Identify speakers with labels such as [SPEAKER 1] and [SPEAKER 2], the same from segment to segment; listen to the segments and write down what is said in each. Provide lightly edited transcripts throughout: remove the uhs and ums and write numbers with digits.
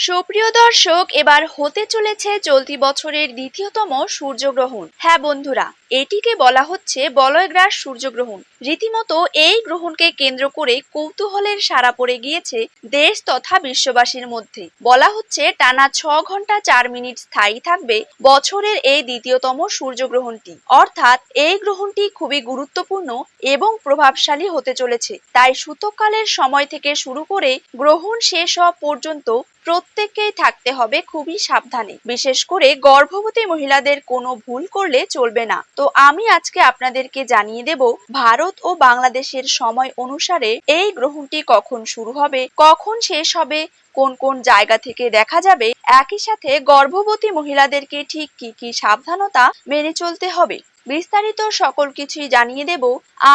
[SPEAKER 1] সুপ্রিয় দর্শক, এবার হতে চলেছে চলতি বছরের দ্বিতীয়তম সূর্যগ্রহণ। হ্যাঁ বন্ধুরা, এটিকে বলা হচ্ছে বলয়গ্রাস সূর্যগ্রহণ। রীতিমতো এই গ্রহণকে কেন্দ্র করে কৌতূহলের সাড়া পড়ে গিয়েছে দেশ তথা বিশ্ববাসীর মধ্যে। বলা হচ্ছে টানা 6 ঘন্টা 4 মিনিট স্থায়ী থাকবে বছরের এই দ্বিতীয়তম সূর্যগ্রহণটি। অর্থাৎ এই গ্রহণটি খুবই গুরুত্বপূর্ণ এবং প্রভাবশালী হতে চলেছে। তাই সূতককালের সময় থেকে শুরু করে গ্রহণ শেষ হওয়া পর্যন্ত প্রত্যেককেই থাকতে হবে খুবই সাবধানে। বিশেষ করে গর্ভবতী মহিলাদের কোনো ভুল করলে চলবে না। তো আমি আজকে আপনাদেরকে জানিয়ে দেব ভারত ও বাংলাদেশের সময় অনুসারে এই গ্রহণটি কখন শুরু হবে, কখন শেষ হবে, কোন কোন জায়গা থেকে দেখা যাবে, একই সাথে গর্ভবতী মহিলাদেরকে ঠিক কি কি সাবধানতা মেনে চলতে হবে। বিস্তারিত সকল কিছুই জানিয়ে দেব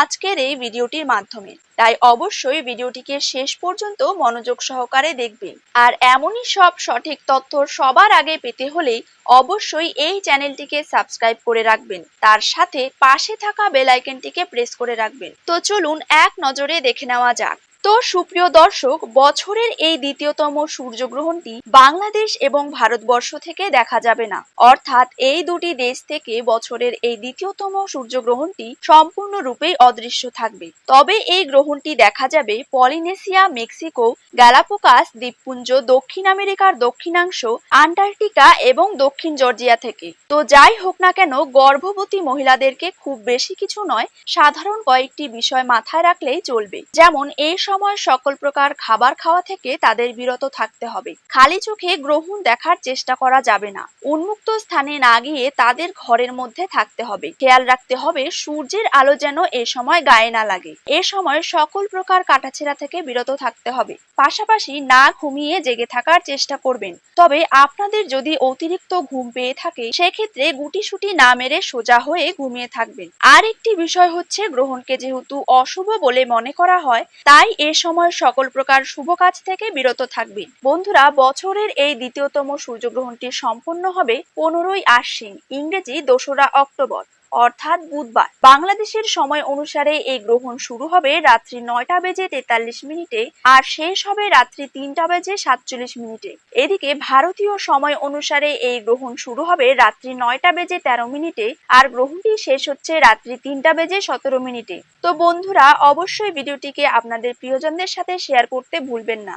[SPEAKER 1] আজকের এই ভিডিওটির মাধ্যমে। তাই অবশ্যই ভিডিওটিকে শেষ পর্যন্ত মনোযোগ সহকারে দেখবেন। আর এমনই সব সঠিক তথ্য সবার আগে পেতে হলে অবশ্যই এই চ্যানেলটিকে সাবস্ক্রাইব করে রাখবেন, তার সাথে পাশে থাকা বেল আইকনটিকে প্রেস করে রাখবেন। তো চলুন এক নজরে দেখে নেওয়া যাক। তো সুপ্রিয় দর্শক, বছরের এই দ্বিতীয়তম সূর্যগ্রহণটি বাংলাদেশ এবং ভারতবর্ষ থেকে দেখা যাবে না। অর্থাৎ এই দুটি দেশ থেকে বছরের এই দ্বিতীয়তম সূর্যগ্রহণটি সম্পূর্ণরূপেই অদৃশ্য থাকবে। তবে এই গ্রহণটি দেখা যাবে পলিনেশিয়া, মেক্সিকো, গ্যালাপাগোস দ্বীপপুঞ্জ, দক্ষিণ আমেরিকার দক্ষিণাংশ, আন্টার্কটিকা এবং দক্ষিণ জর্জিয়া থেকে। তো যাই হোক না কেন, গর্ভবতী মহিলাদেরকে খুব বেশি কিছু নয়, সাধারণ কয়েকটি বিষয় মাথায় রাখলেই চলবে। যেমন এই সময় সকল প্রকার খাবার খাওয়া থেকে তাদের বিরত থাকতে হবে। খালি চোখে গ্রহণ দেখার চেষ্টা করা যাবে না। উন্মুক্ত স্থানে না গিয়ে তাদের ঘরের মধ্যে থাকতে হবে। খেয়াল রাখতে হবে সূর্যের আলো যেন এ সময় গায়ে না লাগে। এ সময় সকল প্রকার কাটাছেঁড়া থেকে বিরত থাকতে হবে। পাশাপাশি না ঘুমিয়ে জেগে থাকার চেষ্টা করবেন। তবে আপনাদের যদি অতিরিক্ত ঘুম পেয়ে থাকে, সেক্ষেত্রে গুটিসুটি না মেরে সোজা হয়ে ঘুমিয়ে থাকবেন। আর একটি বিষয় হচ্ছে, গ্রহণকে যেহেতু অশুভ বলে মনে করা হয়, তাই এ সময় সকল প্রকার শুভ কাজ থেকে বিরত থাকবেন। বন্ধুরা, বছরের এই দ্বিতীয়তম সূর্যগ্রহণটি সম্পন্ন হবে 15ই আশ্বিন, ইংরেজি 2রা অক্টোবর, অর্থাৎ বুধবার। বাংলাদেশের সময় অনুসারে এই গ্রহণ শুরু হবে রাত্রি 9টা বেজে 43 মিনিটে আর শেষ হবে রাত্রি 3টা বেজে 47 মিনিটে। এদিকে ভারতীয় সময় অনুসারে এই গ্রহণ শুরু হবে রাত্রি 9টা বেজে 13 মিনিটে আর গ্রহণটি শেষ হচ্ছে রাত্রি 3টা বেজে 17 মিনিটে। তো বন্ধুরা, অবশ্যই ভিডিওটিকে আপনাদের প্রিয়জনদের সাথে শেয়ার করতে ভুলবেন না।